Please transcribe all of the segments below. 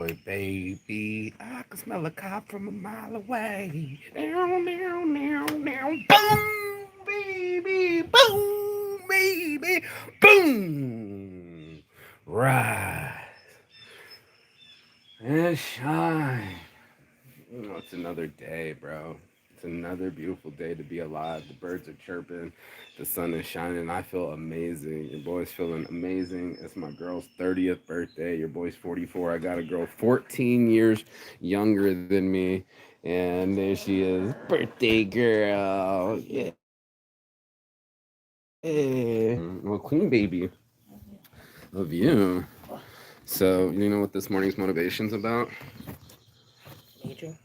Boy, baby, I can smell a cop from a mile away. Down, down, down, down. Boom, baby, boom, baby, boom. Rise and shine. Oh, it's another day, bro. It's another beautiful day to be alive. The birds are chirping, the sun is shining. I feel amazing. Your boy's feeling amazing. It's my girl's 30th birthday. Your boy's 44. I got a girl 14 years younger than me. And there she is, birthday girl. Yeah. Well, queen baby of you. So, you know what this morning's motivation's about? Aging.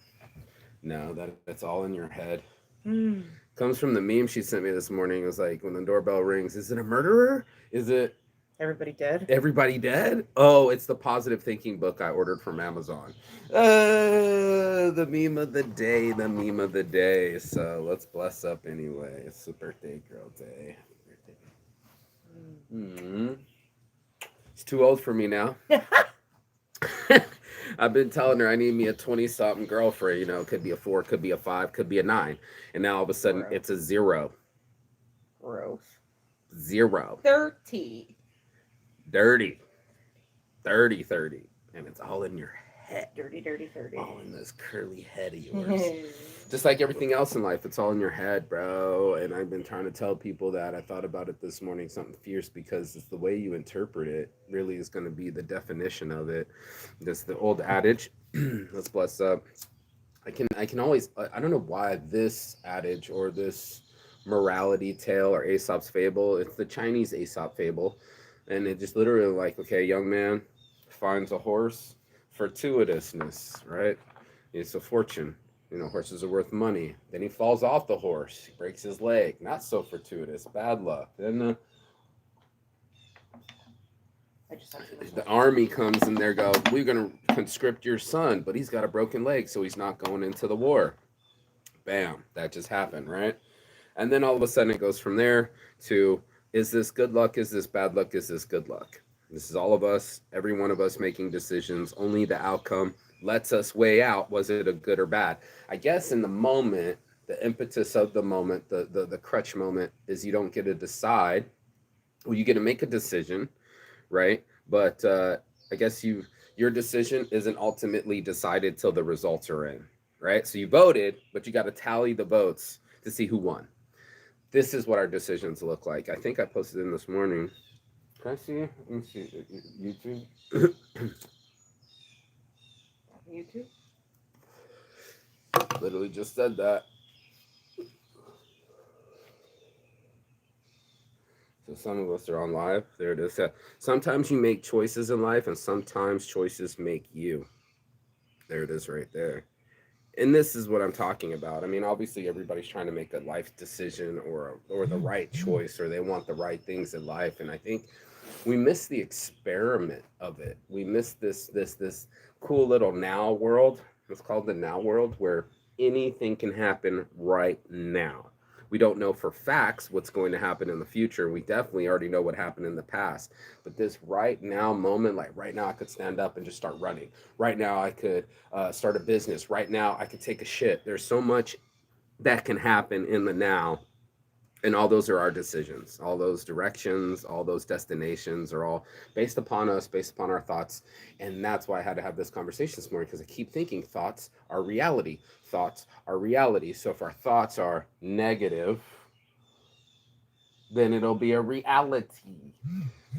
No, that's all in your head. Mm. Comes from the meme she sent me this morning. It was like, when the doorbell rings, is it a murderer? Is it Everybody dead? everybody dead? Oh, it's the positive thinking book I ordered from Amazon. The meme of the day, the meme of the day. So let's bless up anyway. It's the birthday girl day. Hmm. It's too old for me now. I've been telling her I need me a 20 something girlfriend. You know, it could be a four, could be a five, could be a nine. And now all of a sudden Gross. it's a zero. Gross. Zero. 30. Dirty. 30, 30. And it's all in your head. Dirty, dirty, 30. All in this curly head of yours. Just like everything else in life, it's all in your head, bro. And I've been trying to tell people that. I thought about it this morning, something fierce, because it's the way you interpret it really is going to be the definition of it. This the old adage. Let's bless up. I can always I don't know why this adage or this morality tale or Aesop's fable. It's the Chinese Aesop fable, and it just literally like, okay, young man finds a horse, fortuitousness, right? It's a fortune. You know, horses are worth money. Then he falls off the horse, he breaks his leg. Not so fortuitous, bad luck. Then I just have to the army comes and they go, we're gonna conscript your son, but he's got a broken leg, so he's not going into the war. Bam, that just happened, right? And then all of a sudden it goes from there to, is this good luck? Is this bad luck? Is this good luck? This is all of us, every one of us making decisions. Only the outcome lets us weigh out, was it a good or bad? I guess in the moment, the impetus of the moment, the crutch moment is you don't get to decide. Well, you get to make a decision, right? But I guess your decision isn't ultimately decided till the results are in, right? So you voted, but you got to tally the votes to see who won. This is what our decisions look like. I think I posted in this morning. Can I see? Let me see. YouTube. YouTube? Literally just said that. So some of us are on live. There it is. Sometimes you make choices in life, and sometimes choices make you. There it is, right there. And this is what I'm talking about. I mean, obviously, everybody's trying to make a life decision or the right choice, or they want the right things in life. And I think we miss the experiment of it. We miss this cool little now world. It's called the now world, where anything can happen right now. We don't know for facts what's going to happen in the future. We definitely already know what happened in the past. But this right now moment, like right now, I could stand up and just start running. Right now, I could start a business. Right now, I could take a shit. There's so much that can happen in the now, and all those are our decisions. All those directions, all those destinations are all based upon us, based upon our thoughts. And that's why I had to have this conversation this morning, because I keep thinking thoughts are reality. Thoughts are reality. So if our thoughts are negative, then it'll be a reality.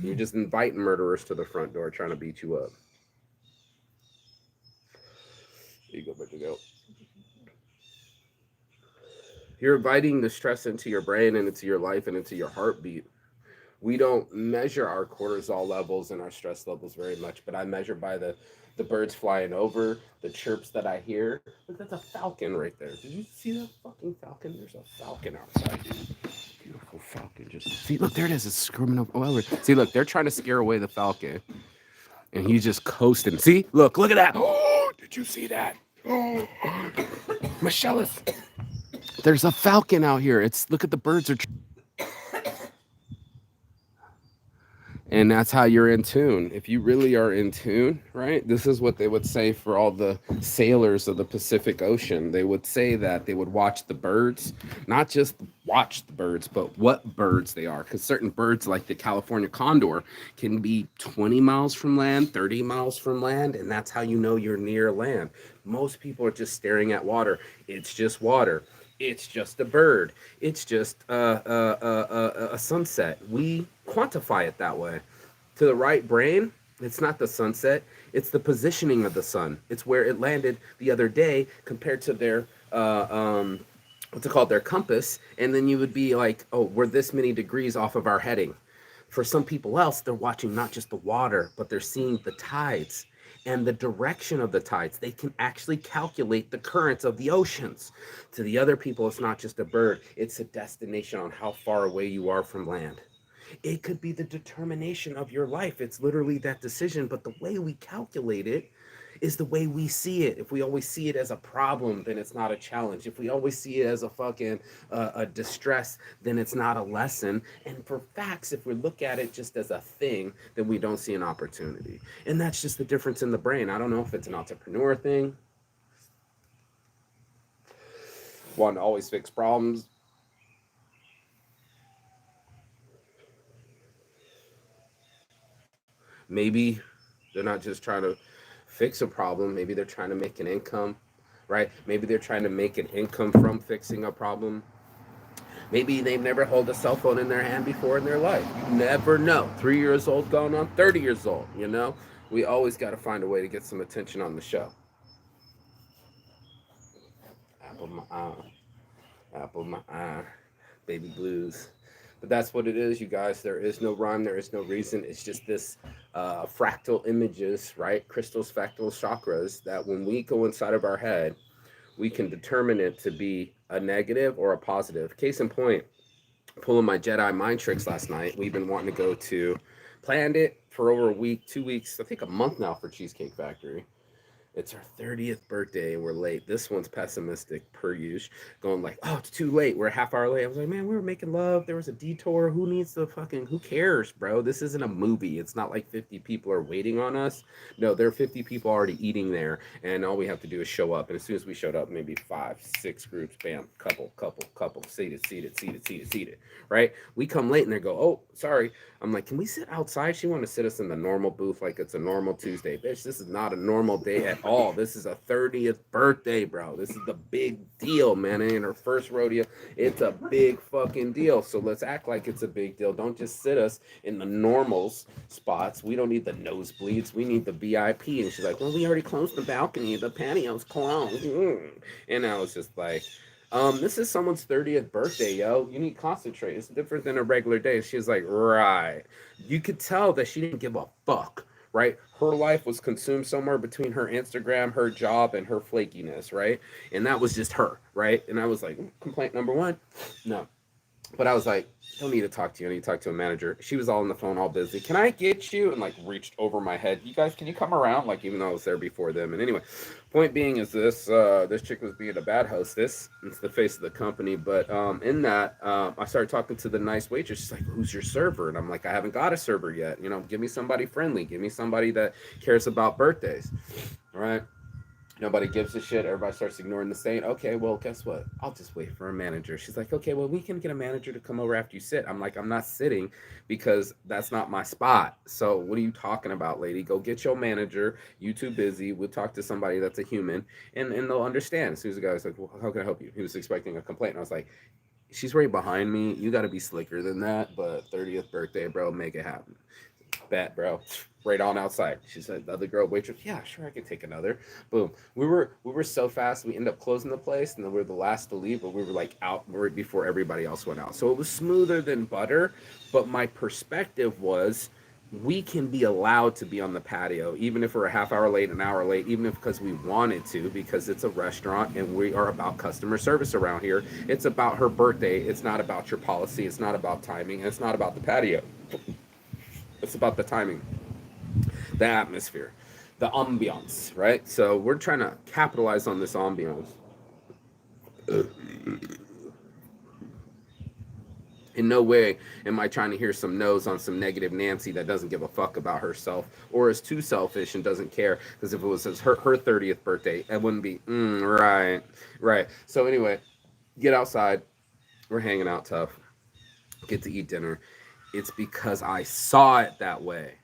You're just inviting murderers to the front door trying to beat you up. Here you go, but you go. You're inviting the stress into your brain and into your life and into your heartbeat. We don't measure our cortisol levels and our stress levels very much, but I measure by the birds flying over, the chirps that I hear. Look, that's a falcon right there. Did you see that fucking falcon? There's a falcon outside, dude. Beautiful falcon. Just see, look, there it is. It's screaming up. Oh, see, look, they're trying to scare away the falcon, and he's just coasting. See, look at that. Oh, did you see that? Oh, Michelle, there's a falcon out here. It's look at the birds are. And that's how you're in tune. If you really are in tune, right? This is what they would say for all the sailors of the Pacific Ocean. They would say that they would watch the birds, not just watch the birds, but what birds they are. Because certain birds, like the California condor, can be 20 miles from land, 30 miles from land, and that's how you know you're near land. Most people are just staring at water. It's just water. It's just a bird. It's just a sunset. We quantify it that way. To the right brain, it's not the sunset. It's the positioning of the sun. It's where it landed the other day compared to their what's it called, their compass, and then you would be like, oh, we're this many degrees off of our heading. For some people else, they're watching not just the water, but they're seeing the tides and the direction of the tides. They can actually calculate the currents of the oceans. To the other people, it's not just a bird, it's a destination on how far away you are from land. It could be the determination of your life. It's literally that decision, but the way we calculate it is the way we see it. If we always see it as a problem, then it's not a challenge. If we always see it as a fucking a distress, then it's not a lesson. And for facts, if we look at it just as a thing, then we don't see an opportunity. And that's just the difference in the brain. I don't know if it's an entrepreneur thing, one to always fix problems. Maybe they're not just trying to fix a problem. Maybe they're trying to make an income, right? Maybe they're trying to make an income from fixing a problem. Maybe they've never held a cell phone in their hand before in their life. You never know. 3 years old going on 30 years old, you know? We always got to find a way to get some attention on the show. Apple my eye, apple my eye, baby blues. But that's what it is, you guys. There is no rhyme, there is no reason. It's just this fractal images, right? Crystals, fractals, chakras that when we go inside of our head, we can determine it to be a negative or a positive. Case in point, pulling my Jedi mind tricks last night. We've been wanting to go to, planned it for over a week, 2 weeks, I think a month now for Cheesecake Factory. It's our 30th birthday and we're late. This one's pessimistic per usual. Going like, oh, it's too late. We're a half hour late. I was like, man, we were making love. There was a detour. Who needs the fucking, who cares, bro? This isn't a movie. It's not like 50 people are waiting on us. No, there are 50 people already eating there. And all we have to do is show up. And as soon as we showed up, maybe five, six groups, bam, couple, seated, right? We come late and they go, oh, sorry. I'm like, can we sit outside? She wanted to sit us in the normal booth like it's a normal Tuesday. Bitch, this is not a normal day at all. This is a 30th birthday, bro. This is the big deal, man. It ain't her first rodeo. It's a big fucking deal. So let's act like it's a big deal. Don't just sit us in the normals spots. We don't need the nosebleeds. We need the VIP. And she's like, well, we already closed the balcony. The patio's closed. And I was just like, this is someone's 30th birthday, yo. You need to concentrate. It's different than a regular day. She's like, right. You could tell that she didn't give a fuck, right? Her life was consumed somewhere between her Instagram, her job, and her flakiness, right? And that was just her, right? And I was like, complaint number one, no. But I was like, don't need to talk to you. I need to talk to a manager. She was all on the phone, all busy. Can I get you? And like reached over my head. You guys, can you come around? Like even though I was there before them. And anyway, point being is this chick was being a bad hostess. It's the face of the company. But in that, I started talking to the nice waitress. She's like, who's your server? And I'm like, I haven't got a server yet. You know, give me somebody friendly. Give me somebody that cares about birthdays. All right. Nobody gives a shit. Everybody starts ignoring the stain. Okay, well, guess what? I'll just wait for a manager. She's like, okay, well, we can get a manager to come over after you sit. I'm like, I'm not sitting because that's not my spot. So what are you talking about, lady? Go get your manager. You too busy. We'll talk to somebody that's a human, and they'll understand. As soon as the guy was like, well, how can I help you? He was expecting a complaint. And I was like, she's right behind me. You got to be slicker than that. But 30th birthday, bro, make it happen. Bet, bro. Right on outside. She said, the other girl waitress, yeah, sure, I could take another. Boom. We were so fast. We ended up closing the place, and then we were the last to leave, but we were like out right before everybody else went out. So it was smoother than butter. But my perspective was, we can be allowed to be on the patio, even if we're a half hour late, an hour late, even if because we wanted to, because it's a restaurant and we are about customer service around here. It's about her birthday. It's not about your policy. It's not about timing. And it's not about the patio. It's about the timing, the atmosphere, the ambiance, right? So we're trying to capitalize on this ambiance. In no way am I trying to hear some no's on some negative Nancy that doesn't give a fuck about herself or is too selfish and doesn't care. Because if it was her 30th birthday, it wouldn't be, right, right. So, anyway, get outside. We're hanging out tough. Get to eat dinner. It's because I saw it that way.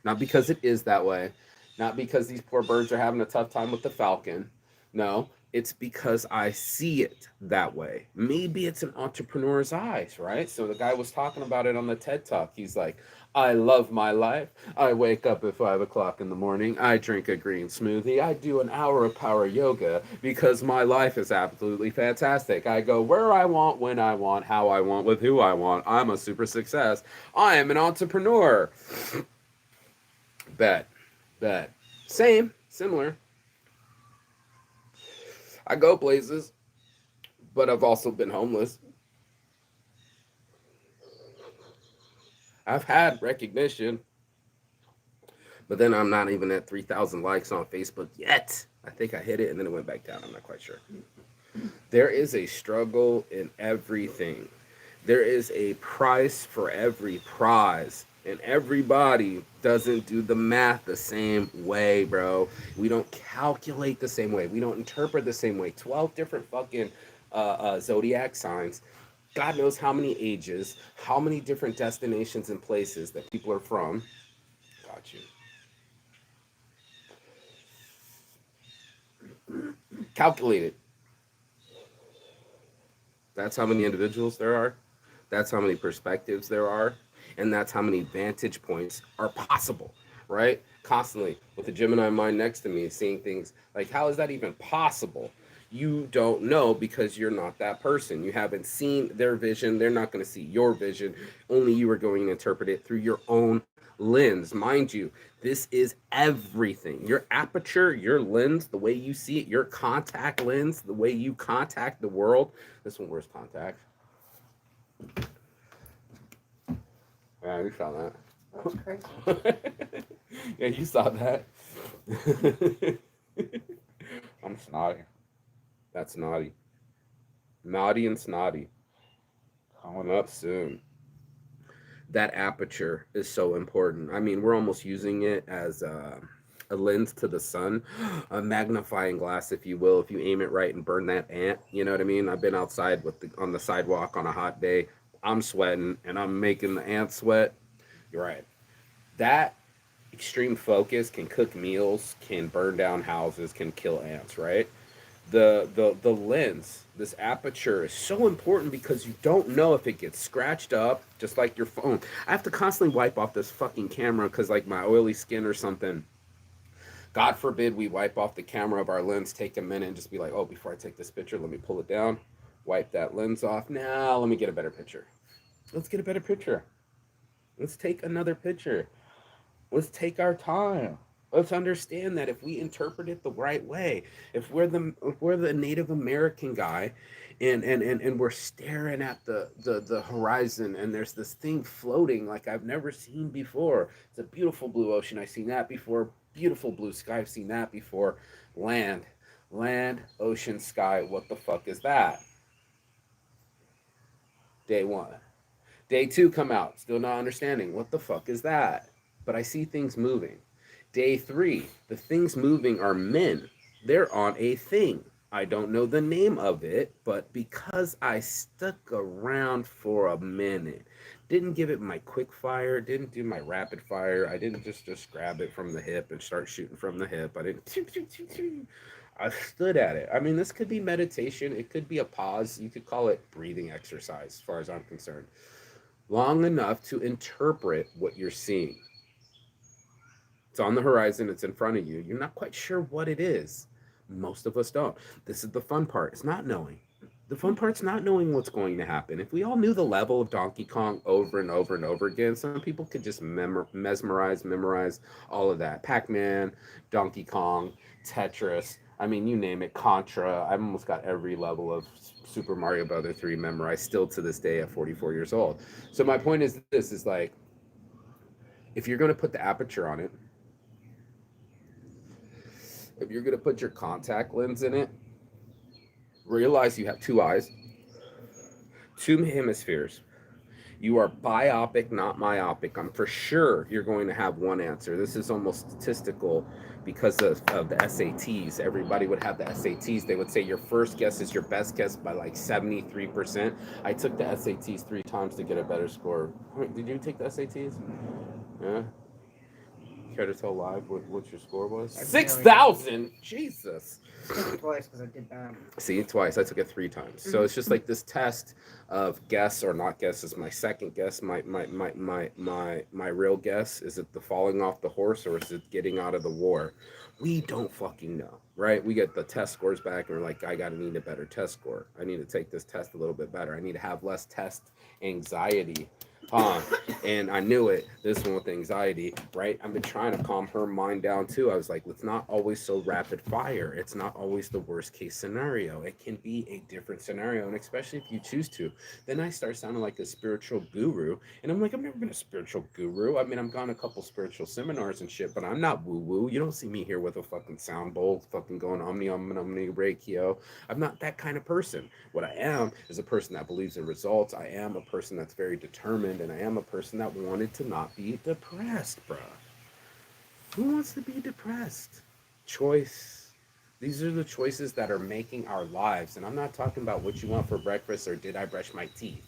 Not because it is that way. Not because these poor birds are having a tough time with the falcon. No, it's because I see it that way. Maybe it's an entrepreneur's eyes, right? So the guy was talking about it on the TED Talk. He's like, I love my life. I wake up at 5 o'clock in the morning. I drink a green smoothie. I do an hour of power yoga because my life is absolutely fantastic. I go where I want, when I want, how I want, with who I want. I'm a super success. I am an entrepreneur. Bet. Bet. Same. Similar. I go places, but I've also been homeless. I've had recognition, but then I'm not even at 3,000 likes on Facebook yet. I think I hit it and then it went back down. I'm not quite sure. There is a struggle in everything. There is a price for every prize. And everybody doesn't do the math the same way, bro. We don't calculate the same way. We don't interpret the same way. 12 different fucking zodiac signs. God knows how many ages, how many different destinations and places that people are from. Got you. Calculate it. That's how many individuals there are. That's how many perspectives there are. And that's how many vantage points are possible, right? Constantly with the Gemini mind next to me, seeing things like, how is that even possible? You don't know because you're not that person. You haven't seen their vision. They're not going to see your vision. Only you are going to interpret it through your own lens. Mind you, this is everything. Your aperture, your lens, the way you see it, your contact lens, the way you contact the world. This one wears contacts. Yeah, you saw that. That's crazy. Yeah, you saw that. I'm snotty. That's naughty. Naughty and snotty. Coming up soon. That aperture is so important. I mean, we're almost using it as a lens to the sun, a magnifying glass, if you will, if you aim it right and burn that ant. You know what I mean? I've been outside on the sidewalk on a hot day. I'm sweating and I'm making the ant sweat. You're right. That extreme focus can cook meals, can burn down houses, can kill ants, right? The lens, this aperture is so important because you don't know if it gets scratched up, just like your phone. I have to constantly wipe off this fucking camera because like my oily skin or something. God forbid we wipe off the camera of our lens, take a minute and just be like, oh, before I take this picture, let me pull it down, wipe that lens off. Now let me get a better picture. Let's get a better picture. Let's take another picture. Let's take our time. Let's understand that if we interpret it the right way, if we're the Native American guy and we're staring at the horizon and there's this thing floating like I've never seen before. It's a beautiful blue ocean. I've seen that before. Beautiful blue sky. I've seen that before. Land. Land, ocean, sky. What the fuck is that? Day one. Day two come out. Still not understanding. What the fuck is that? But I see things moving. Day three, the things moving are men. They're on a thing. I don't know the name of it, but because I stuck around for a minute, didn't give it my quick fire, didn't do my rapid fire. I didn't just grab it from the hip and start shooting from the hip. I didn't. I stood at it. I mean, this could be meditation. It could be a pause. You could call it breathing exercise, as far as I'm concerned. Long enough to interpret what you're seeing. It's on the horizon, it's in front of you. You're not quite sure what it is. Most of us don't. This is the fun part. It's not knowing. The fun part's not knowing what's going to happen. If we all knew the level of Donkey Kong over and over and over again, some people could just memorize all of that. Pac-Man, Donkey Kong, Tetris, I mean, you name it, Contra. I've almost got every level of Super Mario Brother 3 memorized still to this day at 44 years old. So my point is this, is like, if you're going to put the aperture on it, if you're going to put your contact lens in it, realize you have two eyes, Two hemispheres. You are biopic, not myopic. I'm for sure you're going to have one answer. This is almost statistical because of the SATs. Everybody would have the SATs. They would say your first guess is your best guess by like 73%. I took the SATs 3 times to get a better score. Did you take the SATs? Yeah. Care to tell live what your score was? 6,000. Jesus. I took it twice because I did bad. See, twice. I took it 3 times. So it's just like this test of guess or not guess is my second guess. My real guess. Is it the falling off the horse or is it getting out of the war? We don't fucking know, right? We get the test scores back and we're like, I gotta need a better test score. I need to take this test a little bit better. I need to have less test anxiety. And I knew it. This one with anxiety, right? I've been trying to calm her mind down too. I was like, it's not always so rapid fire. It's not always the worst case scenario. It can be a different scenario, and especially if you choose to. Then I start sounding like a spiritual guru, and I'm like, I've never been a spiritual guru. I mean, I've gone a couple spiritual seminars and shit, but I'm not woo woo. You don't see me here with a fucking sound bowl, fucking going omni reikio. I'm not that kind of person. What I am is a person that believes in results. I am a person that's very determined, and I am a person that wanted to not be depressed, bruh. Who wants to be depressed? Choice. These are the choices that are making our lives. And I'm not talking about what you want for breakfast or did I brush my teeth.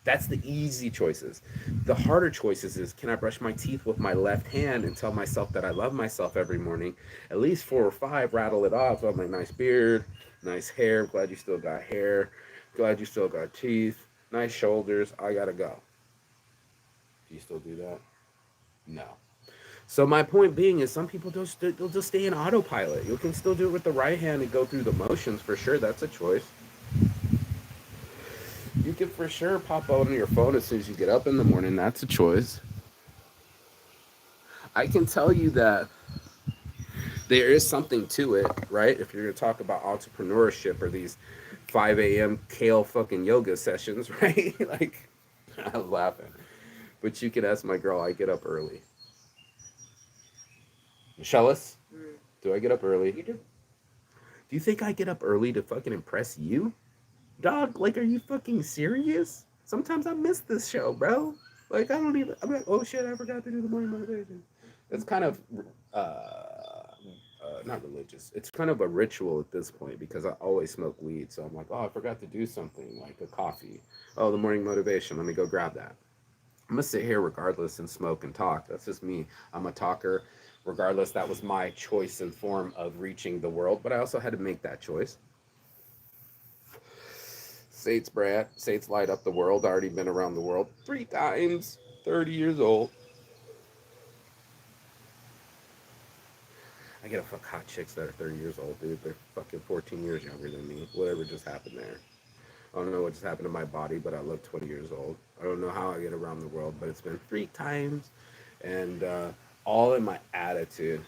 That's the easy choices. The harder choices is, can I brush my teeth with my left hand and tell myself that I love myself every morning? At least 4 or 5, rattle it off. I'm like, nice beard, nice hair. Glad you still got hair. Glad you still got teeth. Nice shoulders. I gotta go. Do you still do that? No. So my point being is some people they'll just stay in autopilot. You can still do it with the right hand and go through the motions for sure. That's a choice. You can for sure pop out on your phone as soon as you get up in the morning. That's a choice. I can tell you that there is something to it, right? If you're going to talk about entrepreneurship or these 5 a.m. kale fucking yoga sessions, right? Like, I was laughing. But you could ask my girl, I get up early. Michelle's, do I get up early? You do. Do you think I get up early to fucking impress you? Dog, like, are you fucking serious? Sometimes I miss this show, bro. Like, I don't even, I'm like, oh shit, I forgot to do the morning motivation. It's kind of, not religious. It's kind of a ritual at this point because I always smoke weed. So I'm like, oh, I forgot to do something like a coffee. Oh, the morning motivation. Let me go grab that. I'm gonna sit here regardless and smoke and talk. That's just me. I'm a talker. Regardless, that was my choice and form of reaching the world, but I also had to make that choice. Sates Brad, Sates light up the world. Already been around the world 3 times. 30 years old. I get to fuck hot chicks that are 30 years old, dude. They're fucking 14 years younger than me. Whatever just happened there. I don't know what just happened to my body, but I look 20 years old. I don't know how I get around the world, but it's been 3 times. And all in my attitude.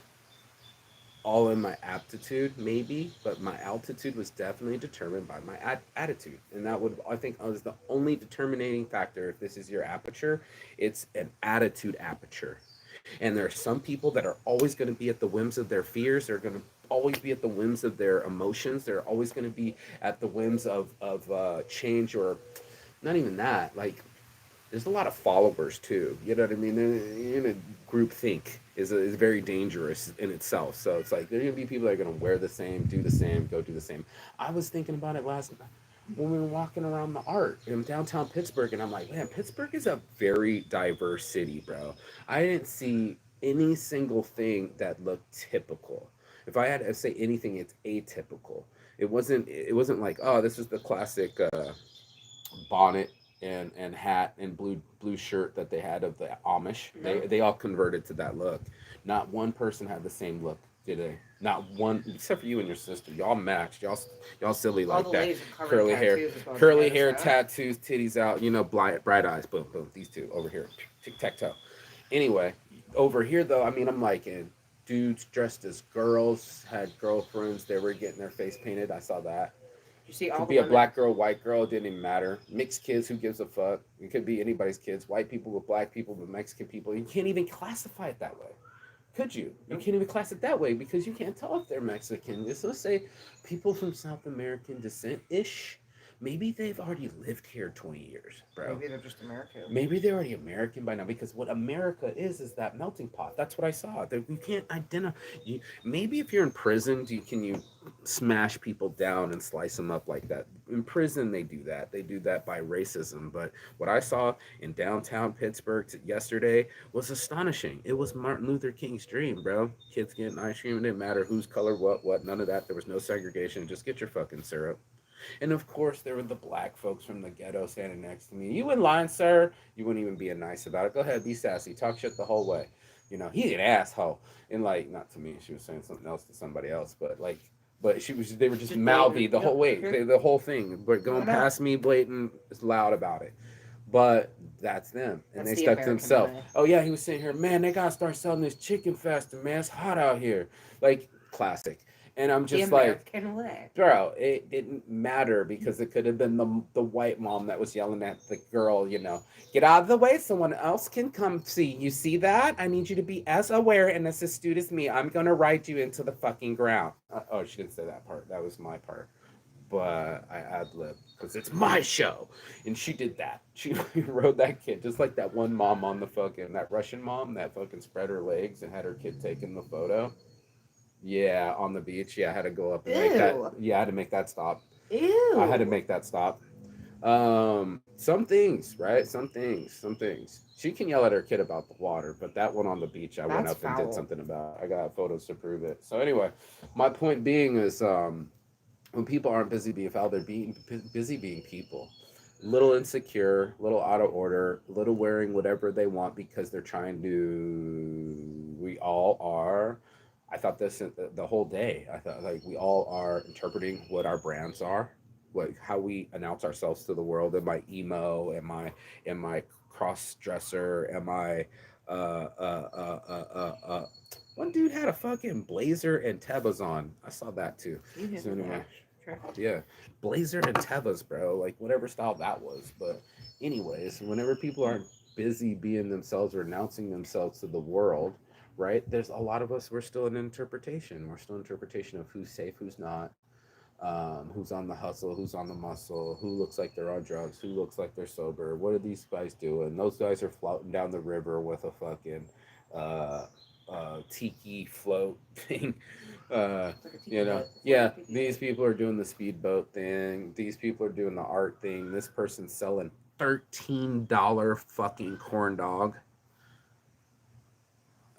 All in my aptitude, maybe, but my altitude was definitely determined by my attitude. And that would, I think, was the only determining factor. If this is your aperture, it's an attitude aperture. And there are some people that are always going to be at the whims of their fears. They're going to always be at the whims of their emotions. They're always going to be at the whims of change, or not even that. Like, there's a lot of followers too. You know what I mean? In a group think is very dangerous in itself. So it's like there are gonna be people that are gonna wear the same, do the same, go do the same. I was thinking about it last night when we were walking around the art in downtown Pittsburgh, and I'm like, man, Pittsburgh is a very diverse city, bro. I didn't see any single thing that looked typical. If I had to say anything, it's atypical. It wasn't. It wasn't like, oh, this is the classic bonnet and hat and blue shirt that they had of the Amish. No. They all converted to that look. Not one person had the same look, did they? Not one, except for you and your sister. Y'all matched. Y'all silly All like the that. ladies are covered Curly in hair, tattoos as well as curly the hair, guys, huh? tattoos, titties out. You know, bright eyes. Boom, boom. These two over here, tic tac toe. Anyway, over here though, I mean, I'm like, dudes dressed as girls had girlfriends. They were getting their face painted. I saw that. You see It all could the be a women. black girl, white girl, it didn't even matter. Mixed kids, who gives a fuck? It could be anybody's kids. White people with black people with Mexican people. You can't even classify it that way. Could you? You can't even class it that way because you can't tell if they're Mexican. Just let's say people from South American descent ish, maybe they've already lived here 20 years, bro. Maybe they're just American. Maybe they're already American by now, because what America is that melting pot. That's what I saw. That you can't identify. Maybe if you're in prison, you smash people down and slice them up like that. In prison, they do that. They do that by racism. But what I saw in downtown Pittsburgh yesterday was astonishing. It was Martin Luther King's dream, bro. Kids getting ice cream. It didn't matter whose color, what. None of that. There was no segregation. Just get your fucking syrup. And of course, there were the black folks from the ghetto standing next to me. You in line, sir? You wouldn't even be nice about it. Go ahead, be sassy. Talk shit the whole way. He's an asshole. And like, not to me, she was saying something else to somebody else, but like, they were just mouthy the whole way, the whole thing. But going past me, blatant, is loud about it. But that's them, and they stuck to themselves. Oh yeah, he was sitting here, man. They gotta start selling this chicken faster, man. It's hot out here, like classic. And I'm just like, bro, it didn't matter, because it could have been the white mom that was yelling at the girl, get out of the way, someone else can come see. You see that? I need you to be as aware and as astute as me. I'm gonna ride you into the fucking ground. Oh, she didn't say that part. That was my part. But I ad lib because it's my show, and she did that. She rode that kid just like that one mom on the fucking that Russian mom that fucking spread her legs and had her kid taking the photo. Yeah, on the beach. Yeah, I had to go up and make that. Yeah, I had to make that stop. Ew. I had to make that stop. Some things, right? Some things. She can yell at her kid about the water, but that one on the beach, I went up and did something about. I got photos to prove it. So anyway, my point being is, when people aren't busy being foul, they're being busy being people. Little insecure, little out of order, little wearing whatever they want because they're trying to. We all are. I thought this the whole day. I thought like we all are interpreting what our brands are, how we announce ourselves to the world. Am I emo? Am I cross dresser? Am I uh uh uh uh uh uh one dude had a fucking blazer and Tebas on. I saw that too. So anyway, yeah, blazer and Tebas, bro. Like whatever style that was. But anyways, whenever people aren't busy being themselves or announcing themselves to the world, right? There's a lot of us. We're still in interpretation. We're still in interpretation of who's safe, who's not, who's on the hustle, who's on the muscle, who looks like they're on drugs, who looks like they're sober. What are these guys doing? Those guys are floating down the river with a fucking uh, tiki float thing. Yeah, these people are doing the speedboat thing. These people are doing the art thing. This person's selling $13 fucking corn dog.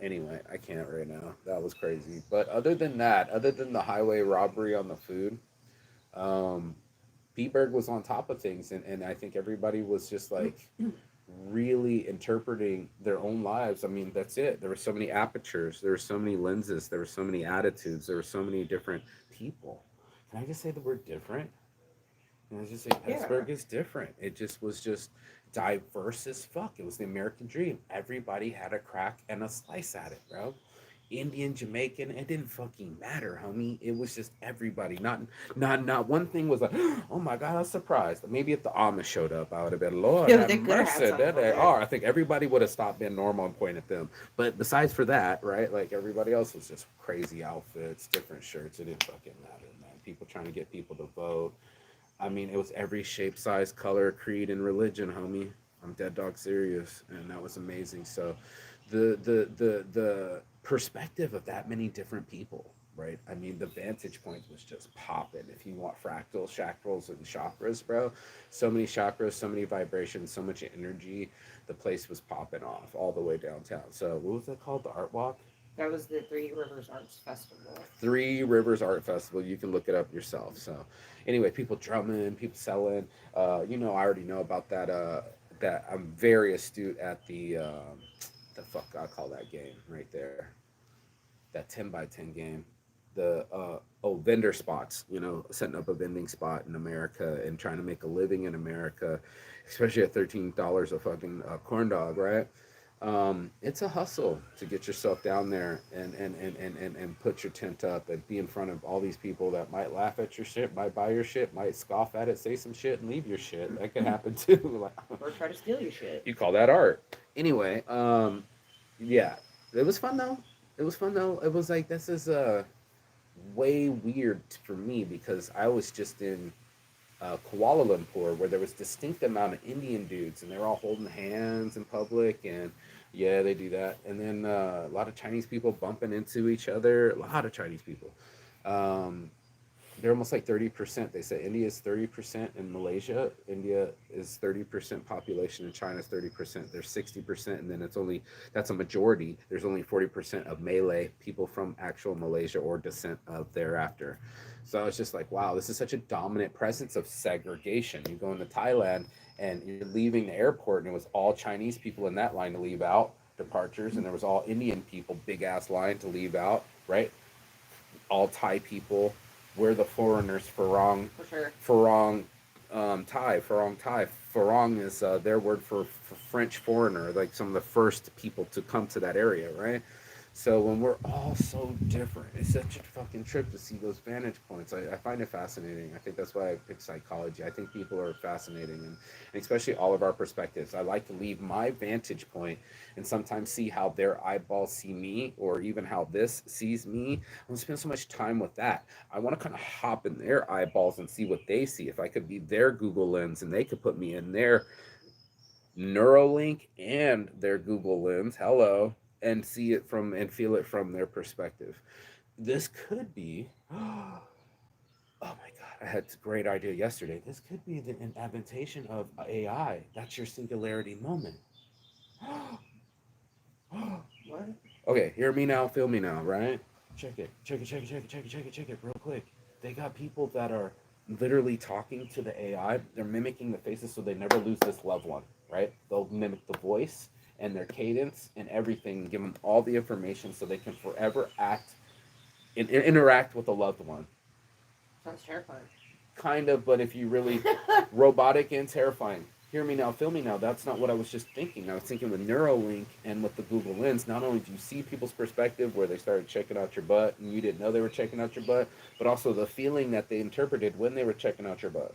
Anyway, I can't right now. That was crazy. But other than that, other than the highway robbery on the food, um, Berg was on top of things, and I think everybody was just like really interpreting their own lives. I mean, that's it. There were so many apertures, there were so many lenses, there were so many attitudes, there were so many different people. Can I just say the word different? And I was just say Pittsburgh is different. It just was just diverse as fuck. It was the American dream. Everybody had a crack and a slice at it, bro. Indian, Jamaican, it didn't fucking matter, homie. It was just everybody. Not one thing was like, oh my god, I was surprised. Maybe if the Amish showed up, I would have been, Lord, have mercy. There they are. I think everybody would have stopped being normal and pointed at them. But besides for that, right? Like everybody else was just crazy outfits, different shirts. It didn't fucking matter, man. People trying to get people to vote. I mean, it was every shape, size, color, creed, and religion, homie. I'm dead dog serious, and that was amazing. So, the perspective of that many different people, right? I mean, the vantage point was just popping. If you want fractals, chakras, and chakras, bro, so many chakras, so many vibrations, so much energy. The place was popping off all the way downtown. So, what was that called? The Art Walk? That was the Three Rivers Arts Festival. Three Rivers Art Festival. You can look it up yourself. So, anyway, people drumming, people selling. I already know about that. That I'm very astute at the fuck I call that game right there. That 10 by 10 game. The vendor spots. Setting up a vending spot in America and trying to make a living in America, especially at $13 a fucking corn dog, right? It's a hustle to get yourself down there and put your tent up and be in front of all these people that might laugh at your shit, might buy your shit, might scoff at it, say some shit, and leave your shit. That could happen too. Or try to steal your shit. You call that art. Anyway, yeah, it was fun though. It was fun though. It was like, this is way weird for me because I was just in Kuala Lumpur, where there was distinct amount of Indian dudes, and they're all holding hands in public, and yeah, they do that. And then a lot of Chinese people bumping into each other. A lot of Chinese people. Um, they're almost like 30%. They say India is 30% in Malaysia. India is 30% population, and China is 30%. There's 60%, and then it's only that's a majority. There's only 40% of Malay people from actual Malaysia or descent of thereafter. So it's just like, wow, this is such a dominant presence of segregation. You go into Thailand and you're leaving the airport, and it was all Chinese people in that line to leave out departures, and there was all Indian people, big ass line to leave out, right? All Thai people. We're the foreigners, Farang, For sure. Farang, Thai, Farang Thai. Farang is their word for French foreigner, like some of the first people to come to that area, right? So when we're all so different, it's such a fucking trip to see those vantage points. I find it fascinating. I think that's why I picked psychology. I think people are fascinating, and especially all of our perspectives. I like to leave my vantage point and sometimes see how their eyeballs see me, or even how this sees me. I want to spend so much time with that. I want to kind of hop in their eyeballs and see what they see. If I could be their Google lens and they could put me in their Neuralink and their Google lens, hello, and see it from and feel it from their perspective. This could be oh my god, I had a great idea yesterday. This could be an adaptation of AI. That's your singularity moment. What? Okay, hear me now, feel me now, right? Check it, check it, check it, check it, check it, check it, check it, real quick. They got people that are literally talking to the AI. They're mimicking the faces so they never lose this loved one, right? They'll mimic the voice and their cadence and everything, and give them all the information so they can forever act and interact with a loved one. Sounds terrifying. Kind of, but if you really robotic and terrifying. Hear me now, feel me now. That's not what I was just thinking. I was thinking with Neuralink and with the Google Lens, not only do you see people's perspective where they started checking out your butt and you didn't know they were checking out your butt, but also the feeling that they interpreted when they were checking out your butt.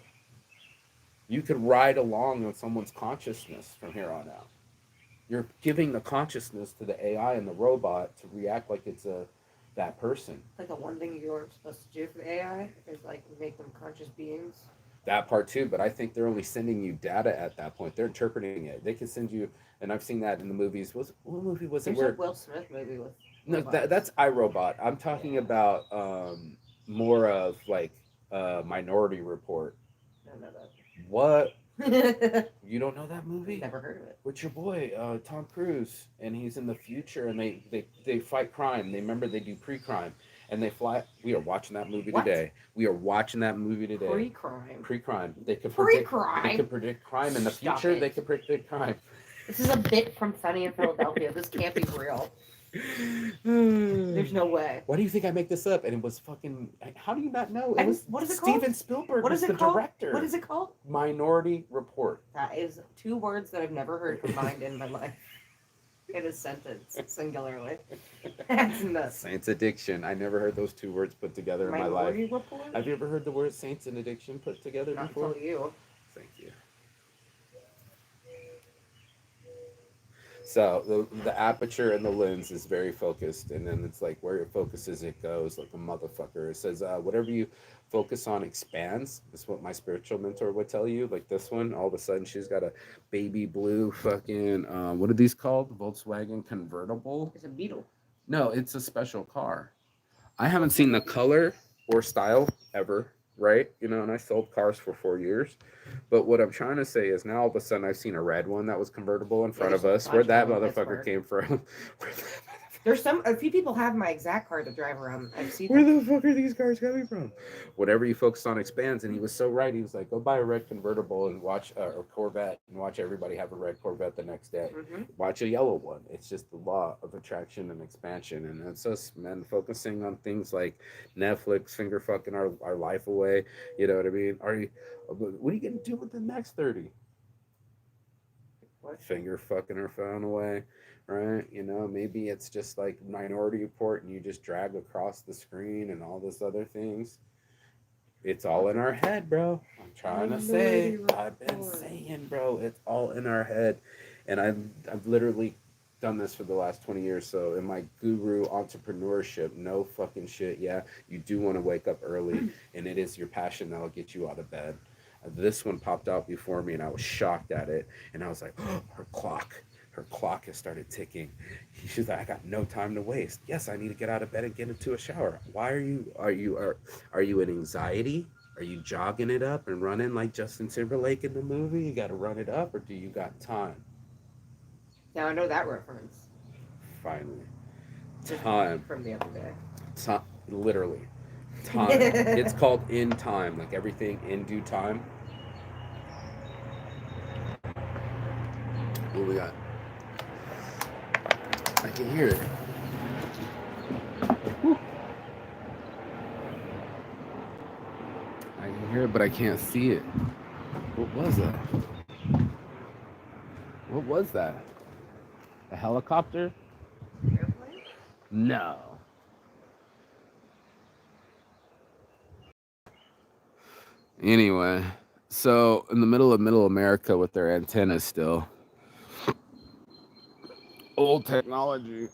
You could ride along with someone's consciousness from here on out. You're giving the consciousness to the AI and the robot to react like it's a that person. Like the one thing you're supposed to do for the AI is like make them conscious beings. That part too, but I think they're only sending you data at that point. They're interpreting it. They can send you, and I've seen that in the movies. What movie was it? There's Where a Will Smith movie with no, robots. that's iRobot. I'm talking Yeah. about more of like Minority Report. I don't know What? that. You don't know that movie? Never heard of it. With your boy Tom Cruise, and he's in the future, and they fight crime. They remember they do pre-crime, and they fly. We are watching that movie What? today. We are watching that movie today. Pre-crime. Pre-crime. They could Pre-crime? They could predict crime in the Stop future. it. They could predict crime. This is a bit from Sunny in Philadelphia. This can't be real. There's no way. Why do you think I make this up? And it was fucking. How do you not know? It And was what is it Steven called? Spielberg. What was is it the called? director. What is it called? Minority Report. That is two words that I've never heard combined in my life. In a sentence, singularly. That's nuts. Saints addiction. I never heard those two words put together in my life. Minority Report? Have you ever heard the word saints and addiction put together Not before? until you. Thank you. So the aperture and the lens is very focused, and then it's like where your focus is, it goes like a motherfucker. It says whatever you focus on expands. That's what my spiritual mentor would tell you. Like this one, all of a sudden she's got a baby blue fucking what are these called? Volkswagen convertible? It's a beetle. No, it's a special car. I haven't seen the color or style ever, right? You know, and I sold cars for 4 years. But what I'm trying to say is now all of a sudden I've seen a red one that was convertible in front of there's us. a Where'd that bunch of them, motherfucker came from? There's a few people have my exact car to drive around. I've seen Where them. the fuck are these cars coming from? Whatever you focus on expands, and he was so right. He was like, go buy a red convertible and watch a Corvette, and watch everybody have a red Corvette the next day. Mm-hmm. Watch a yellow one. It's just the law of attraction and expansion, and it's us, man, focusing on things like Netflix, finger fucking our life away. You know what I mean? Are you? What are you gonna do with the next 30? What? Finger fucking her phone away, right? You know, maybe it's just like Minority Report and you just drag across the screen and all this other things. It's all in our head, bro. I'm trying to say. I've been saying, bro, it's all in our head. And I've literally done this for the last 20 years. So in my guru entrepreneurship, no fucking shit. Yeah, you do want to wake up early, and it is your passion that'll get you out of bed. This one popped out before me, and I was shocked at it. And I was like, oh, her clock has started ticking. She's like, I got no time to waste. Yes, I need to get out of bed and get into a shower. Why are you in anxiety? Are you jogging it up and running like Justin Timberlake in the movie? You got to run it up, or do you got time? Now I know that reference. Finally, Just time, from the other day. time, literally, time. It's called in time, like everything in due time. What we got? I can hear it. I can hear it, but I can't see it. What was that? What was that? A helicopter? Airplane? No. Anyway, so in the middle of middle America with their antennas still. Old technology.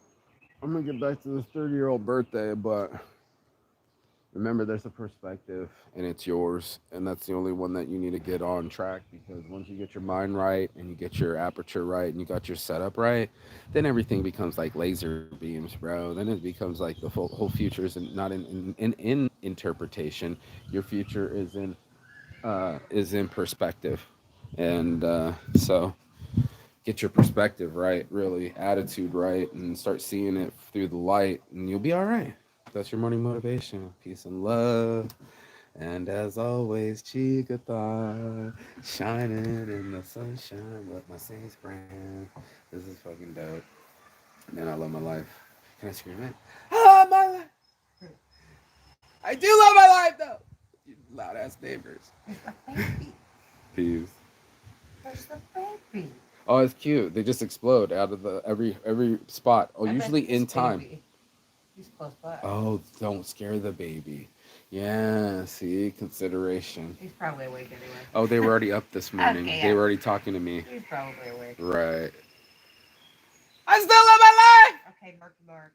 I'm gonna get back to this 30-year-old birthday, but remember there's a perspective and it's yours, and that's the only one that you need to get on track, because once you get your mind right and you get your aperture right and you got your setup right, then everything becomes like laser beams, bro. Then it becomes like the whole future is not in interpretation. Your future is in perspective. And so get your perspective right, really, attitude right, and start seeing it through the light, and you'll be all right. That's your morning motivation. Peace and love. And as always, Chigata, shining in the sunshine with my saints brand. This is fucking dope. Man, I love my life. Can I scream it? I love my life. I do love my life, though. You loud ass neighbors. There's the baby. Peace. There's the baby. Oh, it's cute. They just explode out of the every spot. Oh, I bet usually this in time. baby, he's close by. Oh, don't scare the baby. Yeah, see, consideration. He's probably awake anyway. Oh, they were already up this morning. Okay, They yeah. were already talking to me. He's probably awake. Right. I still love my life. Okay, Marky Mark.